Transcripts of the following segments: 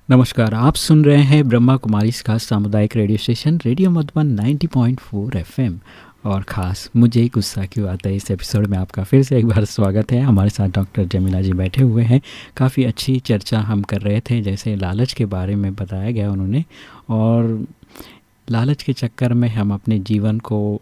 नमस्कार, आप सुन रहे हैं ब्रह्मा कुमारी का सामुदायिक radio station radio Madhuban 90.4 FM. और ख़ास मुझे गुस्सा क्यों आता है इस एपिसोड में आपका फिर से एक बार स्वागत है। हमारे साथ डॉक्टर जमीला जी बैठे हुए हैं। काफ़ी अच्छी चर्चा हम कर रहे थे, जैसे लालच के बारे में बताया गया उन्होंने, और लालच के चक्कर में हम अपने जीवन को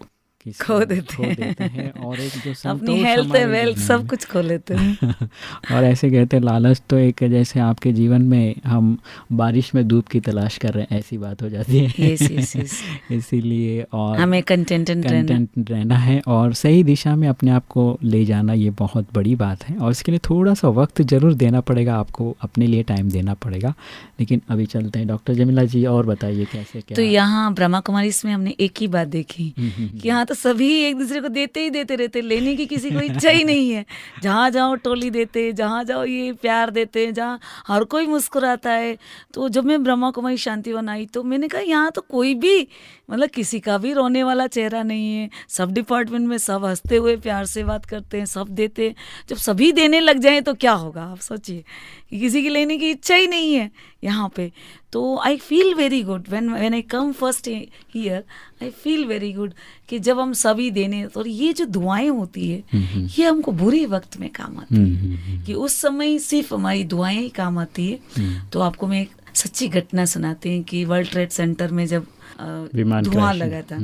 खो देते हैं और एक जो अपनी हेल्थ वेल्थ सब कुछ खो लेते हैं। और ऐसे कहते हैं लालच तो एक जैसे आपके जीवन में हम बारिश में धूप की तलाश कर रहे हैं, ऐसी बात हो जाती है। yes. इसीलिए और हमें कंटेंट रहना है और सही दिशा में अपने आप को ले जाना, ये बहुत बड़ी बात है। और इसके लिए थोड़ा सा वक्त ज़रूर देना पड़ेगा आपको, अपने लिए टाइम देना पड़ेगा। लेकिन अभी चलते हैं डॉक्टर जमीला जी, और बताइए कैसे क्या। तो यहाँ ब्रह्मा कुमारी में हमने एक ही बात देखी कि यहाँ तो सभी एक दूसरे को देते ही देते रहते, लेने की किसी को इच्छा ही नहीं है। जहाँ जाओ टोली देते, जहाँ जाओ ये प्यार देते, जहाँ हर कोई मुस्कुराता है। तो जब मैं ब्रह्मा कुमारी शांतिवन आई तो मैंने कहा यहाँ तो कोई भी मतलब किसी का भी रोने वाला चेहरा नहीं है। सब डिपार्टमेंट में सब हंसते हुए प्यार से बात करते हैं, सब देते हैं। जब सभी देने लग जाएं तो क्या होगा, आप सोचिए कि किसी की लेने की इच्छा ही नहीं है यहाँ पे। तो I feel very good when I come first here, I feel very good कि जब हम सभी देने, तो ये जो दुआएं होती है ये हमको बुरे वक्त में काम आती है कि उस समय सिर्फ हमारी दुआएं ही काम आती है। तो आपको मैं एक सच्ची घटना सुनाती हूँ कि वर्ल्ड ट्रेड सेंटर में जब धुआं लगा था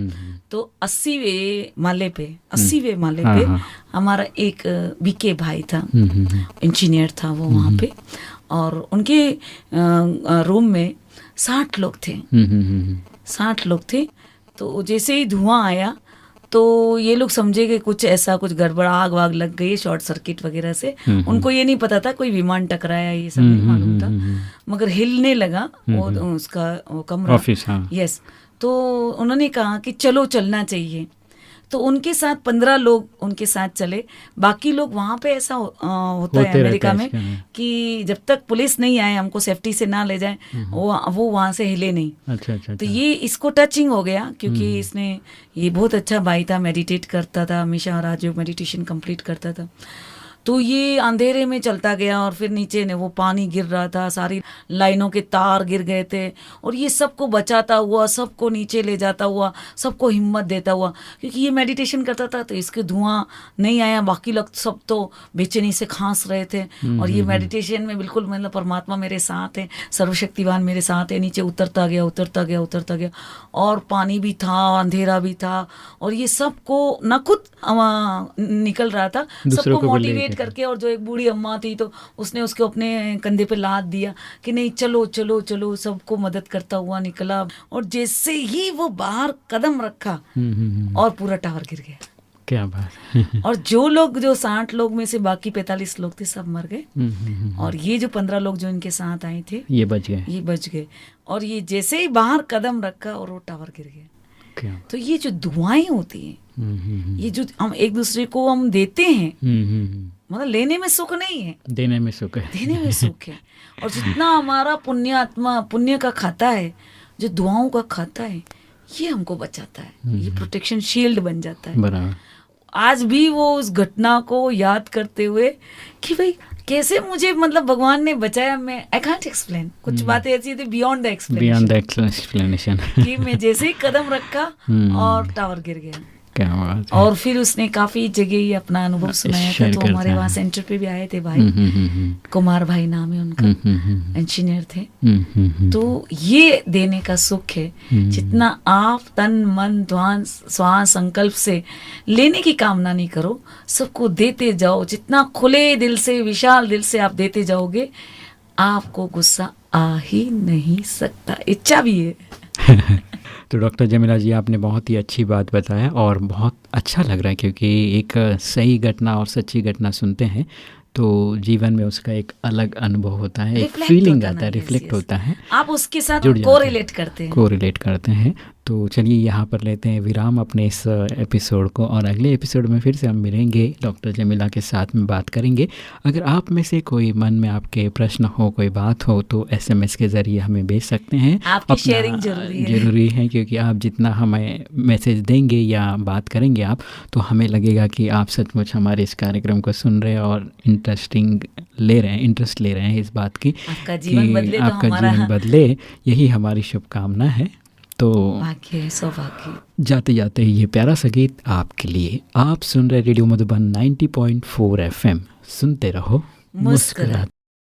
तो 80वें माले पे हमारा एक बीके भाई था, इंजीनियर था वो वहाँ पे, और उनके रूम में 60 लोग थे। 60 लोग थे। तो जैसे ही धुआं आया तो ये लोग समझे कि कुछ ऐसा कुछ गड़बड़, आग वाग लग गई, शॉर्ट सर्किट वगैरह से। उनको ये नहीं पता था कोई विमान टकराया, ये सब नहीं मालूम था। मगर हिलने लगा वो उसका वो कमरा, ऑफिस। यस। तो उन्होंने कहा कि चलो चलना चाहिए। तो उनके साथ 15 लोग उनके साथ चले। बाकी लोग वहाँ पे ऐसा होता है अमेरिका में कि जब तक पुलिस नहीं आए, हमको सेफ्टी से ना ले जाए, वो वहाँ से हिले नहीं। अच्छा। तो ये इसको टचिंग हो गया क्योंकि इसने, ये बहुत अच्छा भाई था, मेडिटेट करता था हमेशा, राजयोग मेडिटेशन कंप्लीट करता था। तो ये अंधेरे में चलता गया और फिर नीचे ने वो पानी गिर रहा था, सारी लाइनों के तार गिर गए थे, और ये सबको बचाता हुआ, सबको नीचे ले जाता हुआ, सबको हिम्मत देता हुआ, क्योंकि ये मेडिटेशन करता था तो इसके धुआं नहीं आया। बाकी लोग सब तो बेचैनी से खांस रहे थे, और ये मेडिटेशन में बिल्कुल मतलब परमात्मा मेरे साथ है, सर्वशक्तिवान मेरे साथ है। नीचे उतरता गया, और पानी भी था, अंधेरा भी था, और ये सबको न खुद निकल रहा था, सबको मोटिवेट करके। और जो एक बूढ़ी अम्मा थी तो उसने उसके अपने कंधे पे लाद दिया कि नहीं चलो चलो चलो, सबको मदद करता हुआ निकला। और जैसे ही वो बाहर कदम रखा और पूरा टावर गिर गया। क्या बात। और जो 60 लोग में से बाकी 45 लोग थे सब मर गए, और ये जो 15 लोग जो इनके साथ आए थे ये बच गए। और ये जैसे ही बाहर कदम रखा और वो टावर गिर गया। तो ये जो दुआएं होती हैं, ये जो हम एक दूसरे को हम देते हैं, मतलब लेने में सुख नहीं है, देने में सुख है। और जितना हमारा पुण्य का खाता है, जो दुआओं का खाता है, ये हमको बचाता है, ये प्रोटेक्शन शील्ड बन जाता है। बराबर। आज भी वो उस घटना को याद करते हुए कि भाई कैसे मुझे मतलब भगवान ने बचाया, मैं आई कांट एक्सप्लेन। कुछ बातें ऐसी थी बियॉन्ड द एक्सप्लेनेशन कि मैं जैसे ही कदम रखा और टावर गिर गया। क्या बात है। और फिर उसने काफी जगह ही अपना अनुभव सुनाया था। तो हमारे वहाँ सेंटर पे भी आए थे भाई, कुमार भाई नाम है उनका, इंजीनियर थे। तो ये देने का सुख है, जितना आप तन मन ध्यान श्वास संकल्प से लेने की कामना नहीं करो, सबको देते जाओ। जितना खुले दिल से, विशाल दिल से आप देते जाओगे, आपको गुस्सा आ ही नहीं सकता, इच्छा भी है। तो डॉक्टर जमीला जी, आपने बहुत ही अच्छी बात बताया और बहुत अच्छा लग रहा है, क्योंकि एक सही घटना और सच्ची घटना सुनते हैं तो जीवन में उसका एक अलग अनुभव होता है, एक फीलिंग आता है, रिफ्लेक्ट होता है, आप उसके साथ कोरिलेट करते हैं। तो तो चलिए यहाँ पर लेते हैं विराम अपने इस एपिसोड को, और अगले एपिसोड में फिर से हम मिलेंगे, डॉक्टर जमीला के साथ में बात करेंगे। अगर आप में से कोई मन में आपके प्रश्न हो, कोई बात हो, तो SMS के ज़रिए हमें भेज सकते हैं। आपकी शेयरिंग जरूरी है, क्योंकि आप जितना हमें मैसेज देंगे या बात करेंगे आप, तो हमें लगेगा कि आप सचमुच हमारे इस कार्यक्रम को सुन रहे हैं और इंटरेस्ट ले रहे हैं इस बात की आपका जीवन बदले, आपका जीवन बदले। यही हमारी शुभकामना है। तो सौभाग्य। जाते जाते ये प्यारा सा गीत आपके लिए। आप सुन रहे रेडियो मधुबन 90.4 FM। सुनते रहो, मुस्कुराते